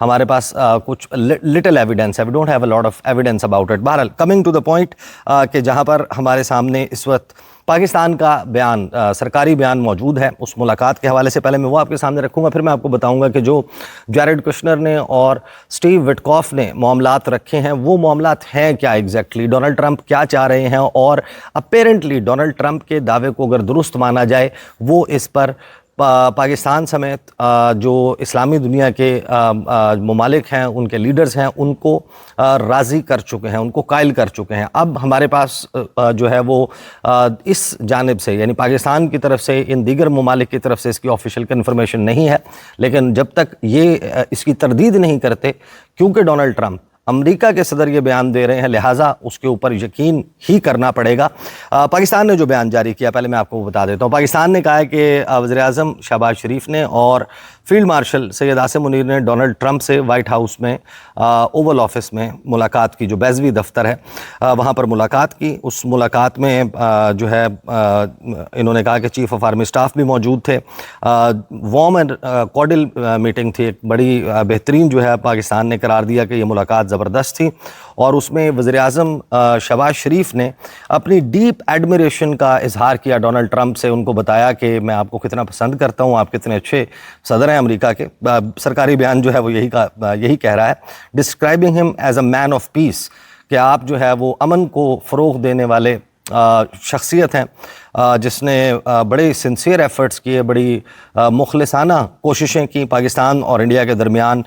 ہمارے پاس کچھ little evidence ہے. We don't have a lot of evidence about it. بہرحال کمنگ ٹو دا پوائنٹ کہ جہاں پر ہمارے سامنے اس وقت پاکستان کا بیان, سرکاری بیان موجود ہے اس ملاقات کے حوالے سے, پہلے میں وہ آپ کے سامنے رکھوں گا, پھر میں آپ کو بتاؤں گا کہ جو جیرڈ کشنر نے اور سٹیو وٹکاف نے معاملات رکھے ہیں وہ معاملات ہیں کیا ایگزیکٹلی, ڈونلڈ ٹرمپ کیا چاہ رہے ہیں, اور اپیرنٹلی ڈونلڈ ٹرمپ کے دعوے کو اگر درست مانا جائے وہ اس پر پاکستان سمیت جو اسلامی دنیا کے ممالک ہیں ان کے لیڈرز ہیں ان کو راضی کر چکے ہیں, ان کو قائل کر چکے ہیں. اب ہمارے پاس جو ہے وہ اس جانب سے یعنی پاکستان کی طرف سے ان دیگر ممالک کی طرف سے اس کی آفیشیل کنفرمیشن نہیں ہے, لیکن جب تک یہ اس کی تردید نہیں کرتے, کیونکہ ڈونلڈ ٹرمپ امریکہ کے صدر یہ بیان دے رہے ہیں لہٰذا اس کے اوپر یقین ہی کرنا پڑے گا. پاکستان نے جو بیان جاری کیا پہلے میں آپ کو بتا دیتا ہوں. پاکستان نے کہا ہے کہ وزیر اعظم شہباز شریف نے اور فیلڈ مارشل سید عاصم منیر نے ڈونلڈ ٹرمپ سے وائٹ ہاؤس میں اوول آفس میں ملاقات کی, جو بیضوی دفتر ہے وہاں پر ملاقات کی. اس ملاقات میں جو ہے انہوں نے کہا کہ چیف آف آرمی اسٹاف بھی موجود تھے. وارم اینڈ کارڈل میٹنگ تھی, ایک بڑی بہترین جو ہے پاکستان نے قرار دیا کہ یہ ملاقات زبردست تھی, اور اس میں وزیر اعظم شہباز شریف نے اپنی ڈیپ ایڈمیریشن کا اظہار کیا ڈونلڈ ٹرمپ سے. ان کو بتایا کہ میں آپ کو کتنا پسند کرتا ہوں, آپ کتنے اچھے صدر ہیں امریکہ کے. سرکاری بیان جو ہے وہ یہی کہہ رہا ہے, ڈسکرائبنگ ہم as a main of peace, کہ آپ جو ہے وہ امن کو فروغ دینے والے شخصیت ہیں جس نے بڑے سنسیئر ایفرٹس کیے, بڑی مخلصانہ کوششیں کی پاکستان اور انڈیا کے درمیان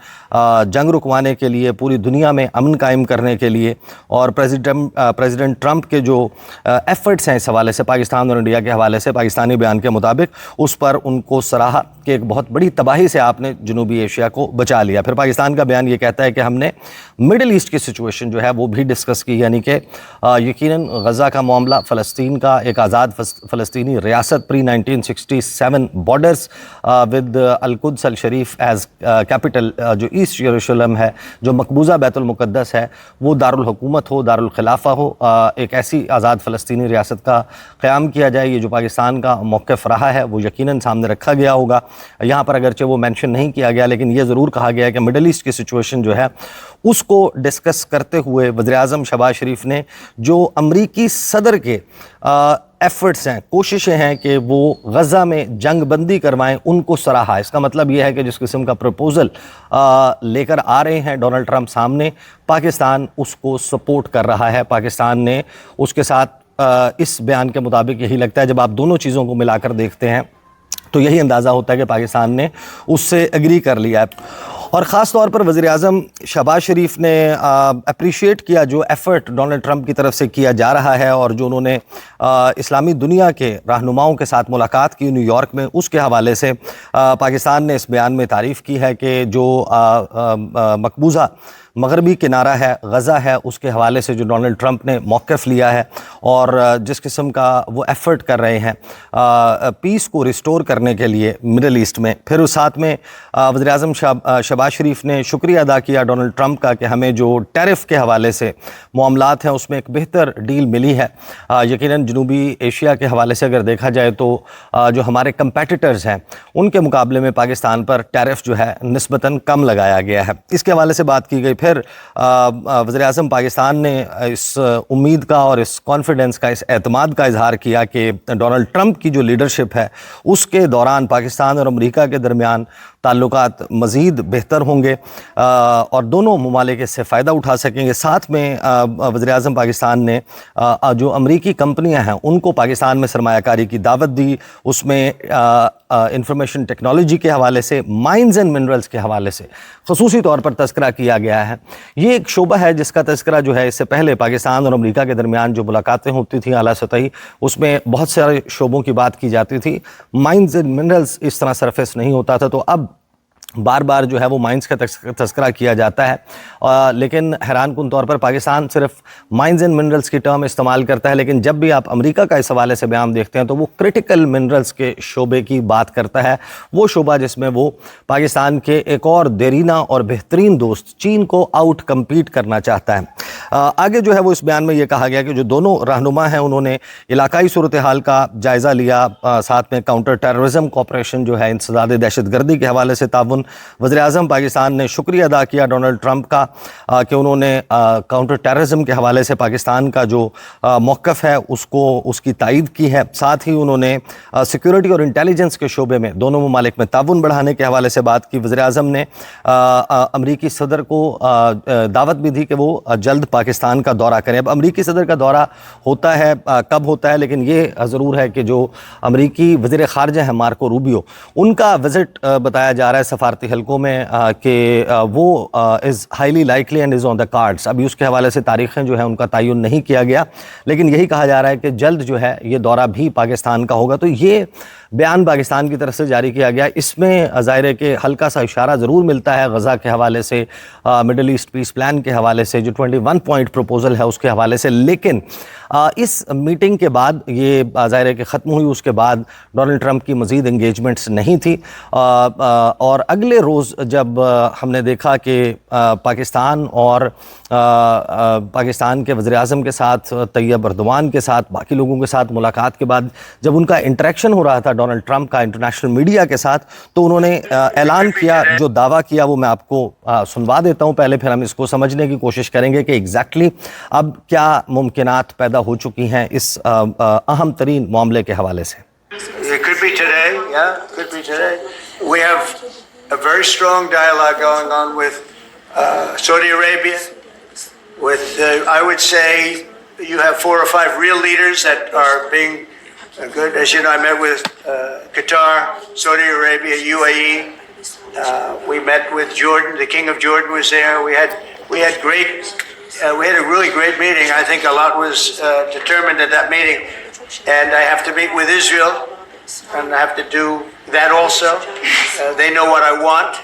جنگ رکوانے کے لیے, پوری دنیا میں امن قائم کرنے کے لیے. اور پریزیڈنٹ ٹرمپ کے جو ایفرٹس ہیں اس حوالے سے پاکستان اور انڈیا کے حوالے سے پاکستانی بیان کے مطابق اس پر ان کو سراہا کہ ایک بہت بڑی تباہی سے آپ نے جنوبی ایشیا کو بچا لیا. پھر پاکستان کا بیان یہ کہتا ہے کہ ہم نے مڈل ایسٹ کی سچویشن جو ہے وہ بھی ڈسکس کی, یعنی کہ یقیناً غزہ کا معاملہ, فلسطین کا ایک آزاد فلسطینی ریاست پری 1967 بارڈرز ود القدس الشریف ایز کیپٹل, جو ایسٹ یروشلم ہے, جو مقبوضہ بیت المقدس ہے, وہ دارالحکومت ہو, دارالخلافہ ہو, ایک ایسی آزاد فلسطینی ریاست کا قیام کیا جائے. یہ جو پاکستان کا موقف رہا ہے وہ یقیناً سامنے رکھا گیا ہوگا. یہاں پر اگرچہ وہ مینشن نہیں کیا گیا, لیکن یہ ضرور کہا گیا کہ مڈل ایسٹ کی سچویشن جو ہے اس کو ڈسکس کرتے ہوئے وزیر اعظم شہباز شریف نے جو امریکی صدر کے ایفرٹس ہیں, کوششیں ہیں کہ وہ غزہ میں جنگ بندی کروائیں, ان کو سراہا. اس کا مطلب یہ ہے کہ جس قسم کا پروپوزل لے کر آ رہے ہیں ڈونلڈ ٹرمپ سامنے, پاکستان اس کو سپورٹ کر رہا ہے. پاکستان نے اس کے ساتھ اس بیان کے مطابق یہی لگتا ہے, جب آپ دونوں چیزوں کو ملا کر دیکھتے ہیں تو یہی اندازہ ہوتا ہے کہ پاکستان نے اس سے ایگری کر لیا ہے. اور خاص طور پر وزیر اعظم شہباز شریف نے اپریشیٹ کیا جو ایفرٹ ڈونلڈ ٹرمپ کی طرف سے کیا جا رہا ہے, اور جو انہوں نے اسلامی دنیا کے رہنماؤں کے ساتھ ملاقات کی نیو یارک میں, اس کے حوالے سے پاکستان نے اس بیان میں تعریف کی ہے کہ جو مقبوضہ مغربی کنارہ ہے, غزہ ہے, اس کے حوالے سے جو ڈونلڈ ٹرمپ نے موقف لیا ہے اور جس قسم کا وہ ایفرٹ کر رہے ہیں پیس کو ریسٹور کرنے کے لیے مڈل ایسٹ میں. پھر اس ساتھ میں وزیر اعظم شہباز شریف نے شکریہ ادا کیا ڈونلڈ ٹرمپ کا کہ ہمیں جو ٹیرف کے حوالے سے معاملات ہیں اس میں ایک بہتر ڈیل ملی ہے. یقیناً جنوبی ایشیا کے حوالے سے اگر دیکھا جائے تو جو ہمارے کمپیٹیٹرز ہیں ان کے مقابلے میں پاکستان پر ٹیرف جو ہے نسبتاً کم لگایا گیا ہے. اس کے حوالے سے بات کی گئی. پھر وزیر اعظم پاکستان نے اس امید کا اور اس کانفیڈنس کا, اس اعتماد کا اظہار کیا کہ ڈونلڈ ٹرمپ کی جو لیڈرشپ ہے اس کے دوران پاکستان اور امریکہ کے درمیان تعلقات مزید بہتر ہوں گے اور دونوں ممالک اس سے فائدہ اٹھا سکیں گے. ساتھ میں وزیر اعظم پاکستان نے جو امریکی کمپنیاں ہیں ان کو پاکستان میں سرمایہ کاری کی دعوت دی. اس میں انفارمیشن ٹیکنالوجی کے حوالے سے, مائنز اینڈ منرلز کے حوالے سے خصوصی طور پر تذکرہ کیا گیا ہے. یہ ایک شعبہ ہے جس کا تذکرہ جو ہے اس سے پہلے پاکستان اور امریکہ کے درمیان جو ملاقاتیں ہوتی تھیں اعلیٰ سطحی, اس میں بہت سارے شعبوں کی بات کی جاتی تھی. مائنز اینڈ منرلز اس طرح سرفیس نہیں ہوتا تھا. تو اب بار بار جو ہے وہ مائنز کا تذکرہ کیا جاتا ہے، لیکن حیران کن طور پر پاکستان صرف مائنز اینڈ منرلز کی ٹرم استعمال کرتا ہے، لیکن جب بھی آپ امریکہ کا اس حوالے سے بیان دیکھتے ہیں تو وہ کرٹیکل منرلز کے شعبے کی بات کرتا ہے، وہ شعبہ جس میں وہ پاکستان کے ایک اور دیرینہ اور بہترین دوست چین کو آؤٹ کمپیٹ کرنا چاہتا ہے۔ آگے جو ہے وہ اس بیان میں یہ کہا گیا کہ جو دونوں رہنما ہیں انہوں نے علاقائی صورتحال کا جائزہ لیا، ساتھ میں کاؤنٹر ٹیررزم کوآپریشن جو ہے انسداد دہشت گردی کے حوالے سے تعاون۔ وزیر اعظم پاکستان نے شکریہ ادا کیا ڈونلڈ ٹرمپ کا کہ انہوں نے کاؤنٹر ٹیررزم کے حوالے سے پاکستان کا جو موقف ہے اس کی تائید کی ہے، ساتھ ہی انہوں نے سیکیورٹی اور انٹیلیجنس کے شعبے میں دونوں ممالک میں تعاون بڑھانے کے حوالے سے بات کی۔ وزیر اعظم نے امریکی صدر کو دعوت بھی دی کہ وہ جلد پاکستان کا دورہ کریں۔ اب امریکی صدر کا دورہ ہوتا ہے کب ہوتا ہے، لیکن یہ ضرور ہے کہ جو امریکی وزیر خارجہ ہیں مارکو روبیو، ان کا وزٹ بتایا جا رہا ہے سفارتی حلقوں میں کہ وہ is highly likely and is on the cards. ابھی اس کے حوالے سے تاریخیں جو ہیں ان کا تعین نہیں کیا گیا، لیکن یہی کہا جا رہا ہے کہ جلد جو ہے یہ دورہ بھی پاکستان کا ہوگا۔ تو یہ بیان پاکستان کی طرف سے جاری کیا گیا، اس میں ظاہر ہے کہ ہلکا سا اشارہ ضرور ملتا ہے غزہ کے حوالے سے، مڈل ایسٹ پیس پلان کے حوالے سے، جو 21 پوائنٹ پروپوزل ہے اس کے حوالے سے، لیکن اس میٹنگ کے بعد یہ ظاہر ہے کہ ختم ہوئی، اس کے بعد ڈونلڈ ٹرمپ کی مزید انگیجمنٹس نہیں تھی، اور اگلے روز جب ہم نے دیکھا کہ پاکستان اور پاکستان کے وزیر اعظم کے ساتھ، طیب اردوان کے ساتھ، باقی لوگوں کے ساتھ ملاقات کے بعد جب ان کا انٹریکشن ہو رہا تھا ڈونلڈ ٹرمپ کا انٹرنیشنل میڈیا کے ساتھ، تو انہوں نے اعلان کیا، جو دعویٰ کیا وہ میں آپ کو سنوا دیتا ہوں پہلے، پھر ہم اس کو سمجھنے کی کوشش کریں گے کہ ایگزیکٹلی اب کیا ممکنات پیدا ہو چکی ہیں اس اہم ترین معاملے کے حوالے سے۔ It could be today, yeah, could be today. We have a very strong dialogue going on with Saudi Arabia, with, I would say, you have 4 or 5 real leaders that are being good. As you know, I met with Qatar, Saudi Arabia, UAE. We met with Jordan. The King of Jordan was there. We had a really great meeting. I think a lot was determined at that meeting. And I have to meet with Israel, and I have to do that also. They know what I want,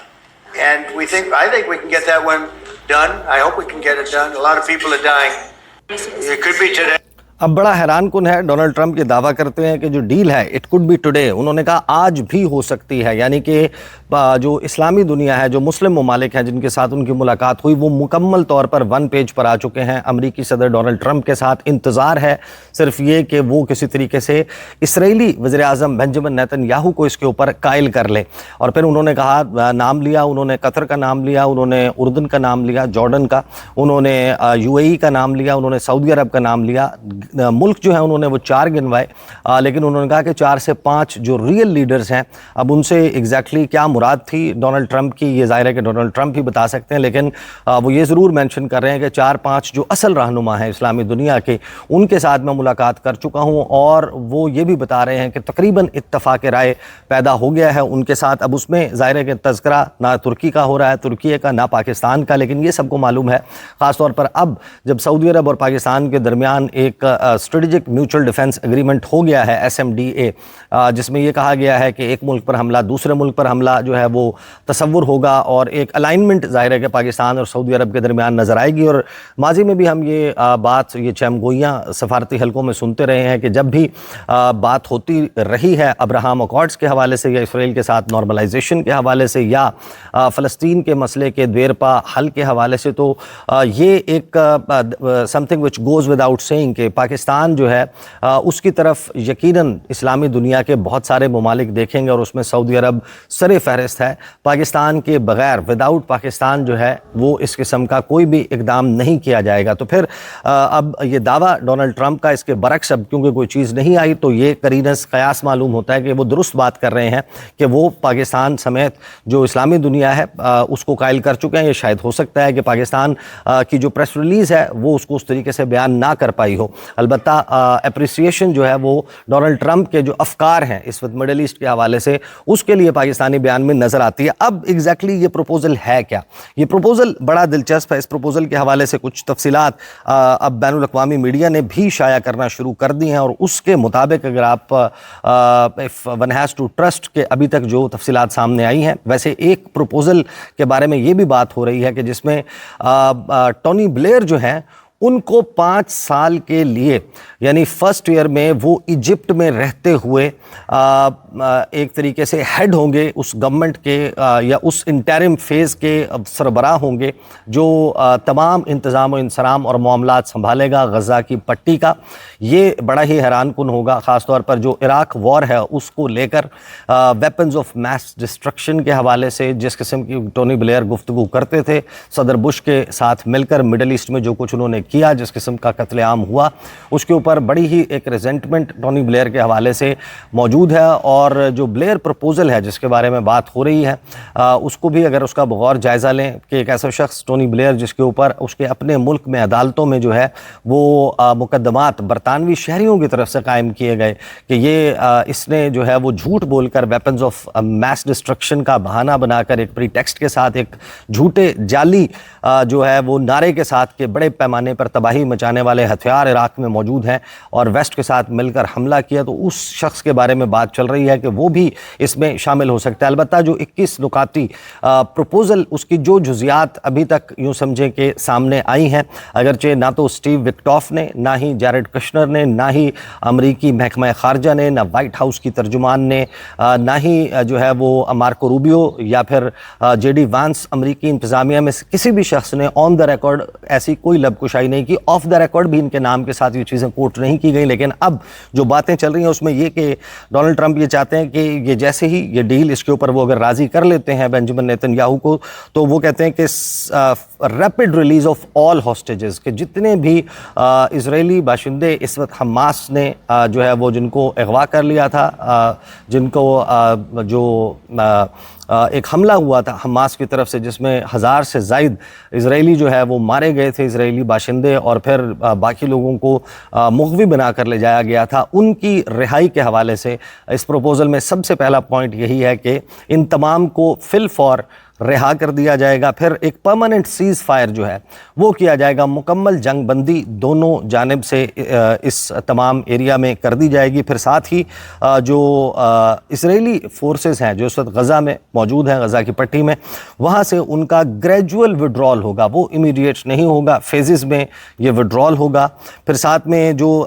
and I think we can get that one done. I hope we can get it done. A lot of people are dying. It could be today. اب بڑا حیران کن ہے، Donald Trump یہ دعویٰ کرتے ہیں کہ جو ڈیل ہے اٹ کوڈ بی ٹوڈے، انہوں نے کہا آج بھی ہو سکتی ہے، یعنی کہ جو اسلامی دنیا ہے، جو مسلم ممالک ہیں جن کے ساتھ ان کی ملاقات ہوئی، وہ مکمل طور پر 1 پیج پر آ چکے ہیں امریکی صدر ڈونلڈ ٹرمپ کے ساتھ۔ انتظار ہے صرف یہ کہ وہ کسی طریقے سے اسرائیلی وزیر اعظم بنجمن نیتن یاہو کو اس کے اوپر قائل کر لیں، اور پھر انہوں نے کہا، نام لیا انہوں نے قطر کا نام لیا، انہوں نے اردن کا نام لیا، جارڈن کا، انہوں نے UAE کا نام لیا، انہوں نے سعودی عرب کا نام لیا، ملک جو ہے انہوں نے وہ 4 گنوائے، لیکن انہوں نے کہا کہ 4 سے 5 جو ریئل لیڈرز ہیں، اب ان سے ایگزیکٹلی کیا مراد تھی ڈونلڈ ٹرمپ کی، یہ ظاہر ہے کہ ڈونلڈ ٹرمپ ہی بتا سکتے ہیں، لیکن وہ یہ ضرور مینشن کر رہے ہیں کہ 4-5 جو اصل رہنما ہیں اسلامی دنیا کے، ان کے ساتھ میں ملاقات کر چکا ہوں، اور وہ یہ بھی بتا رہے ہیں کہ تقریباً اتفاق رائے پیدا ہو گیا ہے ان کے ساتھ۔ اب اس میں ظاہر ہے کہ تذکرہ نہ ترکی کا ہو رہا ہے، ترکی کا، نہ پاکستان کا، لیکن یہ سب کو معلوم ہے، خاص طور پر اب جب سعودی عرب اور پاکستان کے درمیان ایک اسٹریٹجک میوچل ڈیفنس ایگریمنٹ ہو گیا ہے SMDA، جس میں یہ کہا گیا ہے کہ ایک ملک پر حملہ دوسرے ملک پر حملہ جو ہے وہ تصور ہوگا، اور ایک الائنمنٹ ظاہر ہے کہ پاکستان اور سعودی عرب کے درمیان نظر آئے گی۔ اور ماضی میں بھی ہم یہ بات، یہ چمگوئیاں سفارتی حلقوں میں سنتے رہے ہیں کہ جب بھی بات ہوتی رہی ہے ابراہم اکارڈز کے حوالے سے، یا اسرائیل کے ساتھ نارملائزیشن کے حوالے سے، یا فلسطین کے مسئلے کے دیرپا حل کے حوالے سے، تو یہ ایک something which goes without seeing کہ پاکستان جو ہے اس کی طرف یقیناً اسلامی دنیا کے بہت سارے ممالک دیکھیں گے، اور اس میں سعودی عرب سر فہرست ہے۔ پاکستان کے بغیر، وداؤٹ پاکستان جو ہے وہ اس قسم کا کوئی بھی اقدام نہیں کیا جائے گا۔ تو پھر اب یہ دعویٰ ڈونلڈ ٹرمپ کا، اس کے برعکس اب کیونکہ کوئی چیز نہیں آئی، تو یہ قرینس قیاس معلوم ہوتا ہے کہ وہ درست بات کر رہے ہیں کہ وہ پاکستان سمیت جو اسلامی دنیا ہے اس کو قائل کر چکے ہیں۔ یہ شاید ہو سکتا ہے کہ پاکستان کی جو پریس ریلیز ہے وہ اس کو اس طریقے سے بیان نہ کر پائی ہو۔ البتہ اپریسیشن جو ہے وہ ڈونلڈ ٹرمپ کے جو افکار ہیں اس وقت مڈل ایسٹ کے حوالے سے اس کے لیے پاکستانی بیان میں نظر آتی ہے. اب ایگزیکٹلی یہ پروپوزل ہے کیا؟ یہ پروپوزل بڑا دلچسپ ہے. اس پروپوزل کے حوالے سے کچھ تفصیلات اب بین الاقوامی میڈیا نے بھی شائع کرنا شروع کر دی ہیں، اور اس کے مطابق اگر آپ ون ہیز ٹو ٹرسٹ کہ ابھی تک جو تفصیلات سامنے آئی ہیں، ویسے ایک پروپوزل کے بارے میں یہ بھی بات ہو رہی ہے کہ جس میں ٹونی بلیئر جو ہیں ان کو 5 سال کے لیے یعنی فرسٹ ایئر میں وہ ایجپٹ میں رہتے ہوئے ایک طریقے سے ہیڈ ہوں گے اس گورنمنٹ کے یا اس انٹرم فیز کے سربراہ ہوں گے جو تمام انتظام و انصرام اور معاملات سنبھالے گا غزہ کی پٹی کا. یہ بڑا ہی حیران کن ہوگا، خاص طور پر جو عراق وار ہے اس کو لے کر ویپنز آف میس ڈسٹرکشن کے حوالے سے جس قسم کی ٹونی بلیئر گفتگو کرتے تھے صدر بش کے ساتھ مل کر مڈل ایسٹ میں جو کچھ انہوں نے کیا، جس قسم کا قتل عام ہوا، اس کے اوپر بڑی ہی ایک ریزنٹمنٹ ٹونی بلیئر کے حوالے سے موجود ہے. اور جو بلیئر پروپوزل ہے جس کے بارے میں بات ہو رہی ہے اس کو بھی اگر اس کا بغور جائزہ لیں کہ ایک ایسا شخص ٹونی بلیئر جس کے اوپر اس کے اپنے ملک میں عدالتوں میں جو ہے وہ مقدمات برطانوی شہریوں کی طرف سے قائم کیے گئے کہ یہ اس نے جو ہے وہ جھوٹ بول کر ویپنز آف میس ڈسٹرکشن کا بہانہ بنا کر ایک پری ٹیکسٹ کے ساتھ ایک جھوٹے جعلی جو ہے وہ نعرے کے ساتھ کہ بڑے پیمانے پر تباہی مچانے والے ہتھیار عراق میں موجود ہیں اور ویسٹ کے ساتھ مل کر حملہ کیا، تو اس شخص کے بارے میں بات چل رہی ہے کہ وہ بھی اس میں شامل ہو سکتا ہے. البتہ جو 21 نکاتی پروپوزل اس کی جو جزیات ابھی تک یوں سمجھیں کہ سامنے آئی ہیں، اگرچہ نہ تو اسٹیو وکٹاف نے، نہ ہی جیرڈ کشنر نے، نہ ہی امریکی محکمہ خارجہ نے، نہ وائٹ ہاؤس کی ترجمان نے، نہ ہی جو ہے وہ مارکو روبیو یا پھر جے ڈی وانس امریکی انتظامیہ میں سے کسی بھی شخص نے آن دا ریکارڈ ایسی کوئی لب کشائی نہیں کی. آف دا ریکارڈ بھی ان کے نام کے ساتھ یہ چیزیں کوٹ نہیں کی گئی. لیکن اب جو باتیں چل رہی ہیں اس میں یہ کہ ڈونلڈ ٹرمپ یہ چاہتے ہیں کہ یہ جیسے ہی یہ ڈیل اس کے اوپر وہ اگر راضی کر لیتے ہیں بنجمن نیتن یاہو کو، تو وہ کہتے ہیں کہ rapid release of all hostages, کہ جتنے بھی اسرائیلی باشندے اس وقت حماس نے جو ہے وہ جن کو اغوا کر لیا تھا، جن کو جو ایک حملہ ہوا تھا حماس کی طرف سے جس میں 1000 سے زائد اسرائیلی جو ہے وہ مارے گئے تھے، اسرائیلی باشندے، اور پھر باقی لوگوں کو مغوی بنا کر لے جایا گیا تھا، ان کی رہائی کے حوالے سے اس پروپوزل میں سب سے پہلا پوائنٹ یہی ہے کہ ان تمام کو فی الفور رہا کر دیا جائے گا. پھر ایک پرماننٹ سیز فائر جو ہے وہ کیا جائے گا، مکمل جنگ بندی دونوں جانب سے اس تمام ایریا میں کر دی جائے گی. پھر ساتھ ہی جو اسرائیلی فورسز ہیں جو اس وقت غزہ میں موجود ہیں، غزہ کی پٹی میں، وہاں سے ان کا گریجول وڈرال ہوگا، وہ امیڈیٹ نہیں ہوگا، فیزز میں یہ وڈرال ہوگا. پھر ساتھ میں جو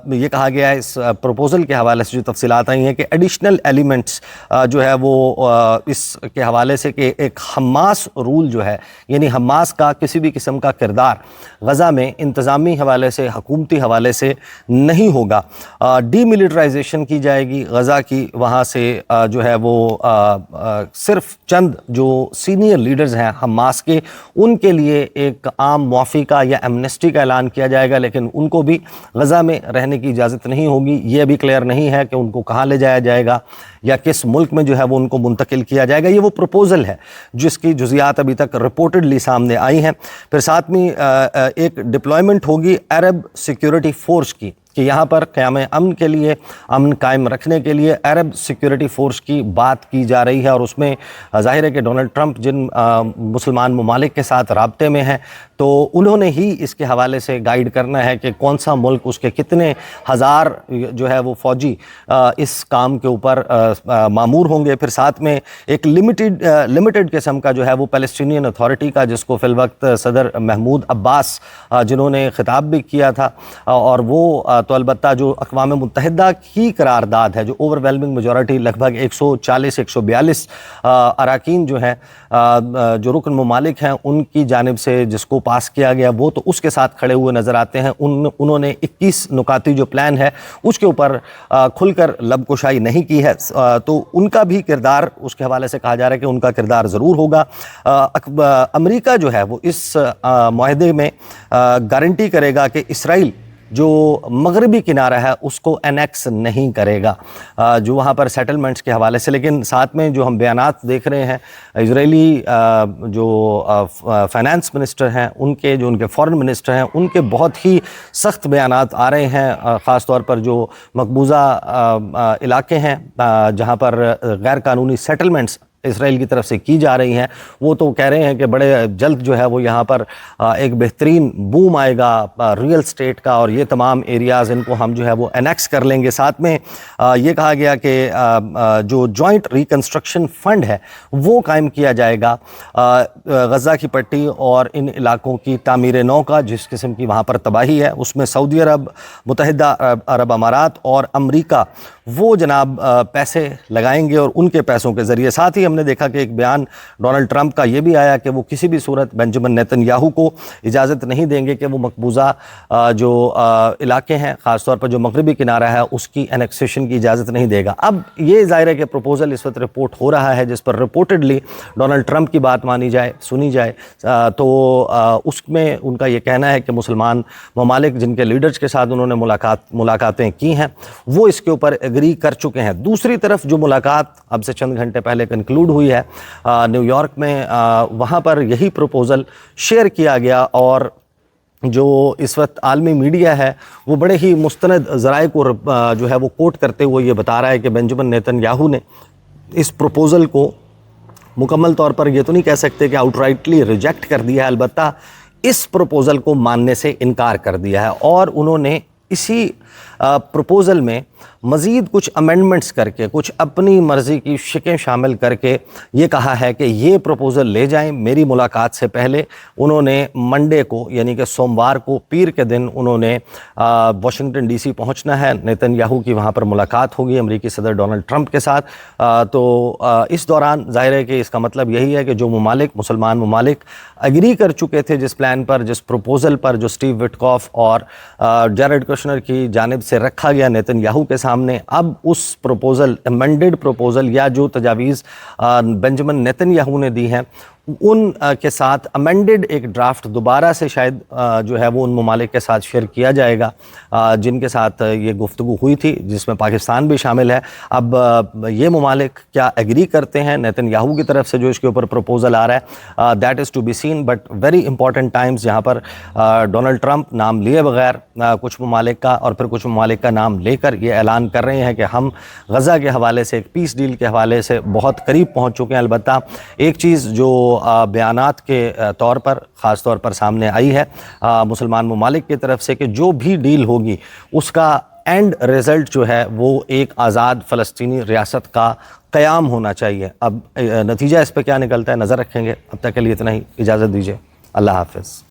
یہ کہا گیا ہے اس پروپوزل کے حوالے سے جو تفصیلات آئی ہیں کہ ایڈیشنل ایلیمنٹس جو ہے وہ اس کے حوالے سے کہ ایک حماس رول جو ہے، یعنی حماس کا کسی بھی قسم کا کردار غزہ میں انتظامی حوالے سے، حکومتی حوالے سے نہیں ہوگا. ڈی ملٹرائزیشن کی جائے گی غزہ کی، وہاں سے جو ہے وہ صرف چند جو سینئر لیڈرز ہیں حماس کے، ان کے لیے ایک عام معافی کا یا ایمنسٹی کا اعلان کیا جائے گا، لیکن ان کو بھی غزہ میں رہنے کی اجازت نہیں ہوگی. یہ ابھی کلیئر نہیں ہے کہ ان کو کہاں لے جایا جائے گا یا کس ملک میں جو ہے وہ ان کو منتقل کیا جائے گا. یہ وہ پروپوزل ہے جس کی جزیات ابھی تک رپورٹڈلی سامنے آئی ہیں. پھر ساتھ میں ایک ڈپلائمنٹ ہوگی عرب سیکیورٹی فورس کی، کہ یہاں پر قیام امن کے لیے، امن قائم رکھنے کے لیے عرب سیکیورٹی فورس کی بات کی جا رہی ہے. اور اس میں ظاہر ہے کہ ڈونلڈ ٹرمپ جن مسلمان ممالک کے ساتھ رابطے میں ہیں تو انہوں نے ہی اس کے حوالے سے گائیڈ کرنا ہے کہ کون سا ملک، اس کے کتنے ہزار جو ہے وہ فوجی اس کام کے اوپر مامور ہوں گے. پھر ساتھ میں ایک لمیٹڈ قسم کا جو ہے وہ پیلسٹینین اتھارٹی کا، جس کو فی الوقت صدر محمود عباس جنہوں نے خطاب بھی کیا تھا، اور وہ تو البتہ جو اقوام متحدہ کی قرارداد ہے، جو اوور ویلمنگ میجورٹی لگ بھگ 140-142 اراکین جو ہیں جو رکن ممالک ہیں ان کی جانب سے جس کو پاس کیا گیا، وہ تو اس کے ساتھ کھڑے ہوئے نظر آتے ہیں. انہوں نے 21 نکاتی جو پلان ہے اس کے اوپر کھل کر لب کشائی نہیں کی ہے، تو ان کا بھی کردار اس کے حوالے سے کہا جا رہا ہے کہ ان کا کردار ضرور ہوگا. امریکہ جو ہے وہ اس معاہدے میں گارنٹی کرے گا کہ اسرائیل جو مغربی کنارہ ہے اس کو انیکس نہیں کرے گا، جو وہاں پر سیٹلمنٹس کے حوالے سے. لیکن ساتھ میں جو ہم بیانات دیکھ رہے ہیں اسرائیلی جو فائنانس منسٹر ہیں ان کے فارن منسٹر ہیں ان کے بہت ہی سخت بیانات آ رہے ہیں، خاص طور پر جو مقبوضہ علاقے ہیں جہاں پر غیر قانونی سیٹلمنٹس اسرائیل کی طرف سے کی جا رہی ہیں، وہ تو کہہ رہے ہیں کہ بڑے جلد جو ہے وہ یہاں پر ایک بہترین بوم آئے گا ریئل اسٹیٹ کا، اور یہ تمام ایریاز ان کو ہم جو ہے وہ انیکس کر لیں گے. ساتھ میں یہ کہا گیا کہ جو جوائنٹ ریکنسٹرکشن فنڈ ہے وہ قائم کیا جائے گا غزہ کی پٹی اور ان علاقوں کی تعمیر نو کا، جس قسم کی وہاں پر تباہی ہے. اس میں سعودی عرب، متحدہ عرب امارات اور امریکہ وہ جناب پیسے لگائیں گے، اور ان کے پیسوں کے ذریعے. ساتھ ہی ہم نے دیکھا کہ ایک بیان ڈونلڈ ٹرمپ کا یہ بھی آیا کہ وہ کسی بھی صورت بنجمن نیتن یاہو کو اجازت نہیں دیں گے کہ وہ مقبوضہ جو علاقے ہیں، خاص طور پر جو مغربی کنارہ ہے، اس کی انیکسیشن کی اجازت نہیں دے گا. اب یہ ظاہر ہے کہ پروپوزل اس وقت رپورٹ ہو رہا ہے جس پر رپورٹڈلی ڈونلڈ ٹرمپ کی بات مانی جائے، سنی جائے، تو اس میں ان کا یہ کہنا ہے کہ مسلمان ممالک جن کے لیڈرز کے ساتھ انہوں نے ملاقاتیں کی ہیں وہ اس کے اوپر ایگری کر چکے ہیں. دوسری طرف جو ملاقات اب سے چند گھنٹے پہلے کنکلوڈ ہوئی ہے نیو یارک میں، وہاں پر یہی پروپوزل شیئر کیا گیا، اور جو اس وقت عالمی میڈیا ہے وہ بڑے ہی مستند ذرائع کو جو ہے وہ کوٹ کرتے ہوئے یہ بتا رہا ہے کہ بنجمن نیتن یاہو نے اس پروپوزل کو مکمل طور پر یہ تو نہیں کہہ سکتے کہ آؤٹ رائٹلی ریجیکٹ کر دیا ہے، البتہ اس پروپوزل کو ماننے سے انکار کر دیا ہے، اور انہوں نے اسی پروپوزل میں مزید کچھ امینڈمنٹس کر کے، کچھ اپنی مرضی کی شکیں شامل کر کے یہ کہا ہے کہ یہ پروپوزل لے جائیں. میری ملاقات سے پہلے انہوں نے منڈے کو یعنی کہ سوموار کو، پیر کے دن انہوں نے واشنگٹن ڈی سی پہنچنا ہے. نیتن یاہو کی وہاں پر ملاقات ہوگی امریکی صدر ڈونلڈ ٹرمپ کے ساتھ. تو اس دوران ظاہر ہے کہ اس کا مطلب یہی ہے کہ جو مسلمان ممالک اگری کر چکے تھے جس پلان پر، جس پروپوزل پر جو اسٹیو وٹکوف اور جیرڈ کشنر کی جانب سے رکھا گیا نیتن یاہو کے سامنے، اب اس پروپوزل، امینڈڈ پروپوزل یا جو تجاویز بنجمن نیتن یاہو نے دی ہیں ان کے ساتھ امینڈڈ ایک ڈرافٹ دوبارہ سے شاید جو ہے وہ ان ممالک کے ساتھ شیئر کیا جائے گا جن کے ساتھ یہ گفتگو ہوئی تھی، جس میں پاکستان بھی شامل ہے. اب یہ ممالک کیا ایگری کرتے ہیں نیتن یاہو کی طرف سے جو اس کے اوپر پروپوزل آ رہا ہے، that is to be seen. But very important times جہاں پر ڈونلڈ ٹرمپ نام لیے بغیر کچھ ممالک کا اور پھر کچھ ممالک کا نام لے کر یہ اعلان کر رہے ہیں کہ ہم غزہ کے حوالے سے، ایک پیس ڈیل کے حوالے سے بہت قریب پہنچ چکے ہیں. البتہ ایک چیز جو بیانات کے طور پر خاص طور پر سامنے آئی ہے مسلمان ممالک کی طرف سے کہ جو بھی ڈیل ہوگی اس کا اینڈ ریزلٹ جو ہے وہ ایک آزاد فلسطینی ریاست کا قیام ہونا چاہیے. اب نتیجہ اس پہ کیا نکلتا ہے نظر رکھیں گے. اب تک کے لیے اتنا ہی، اجازت دیجیے، اللہ حافظ.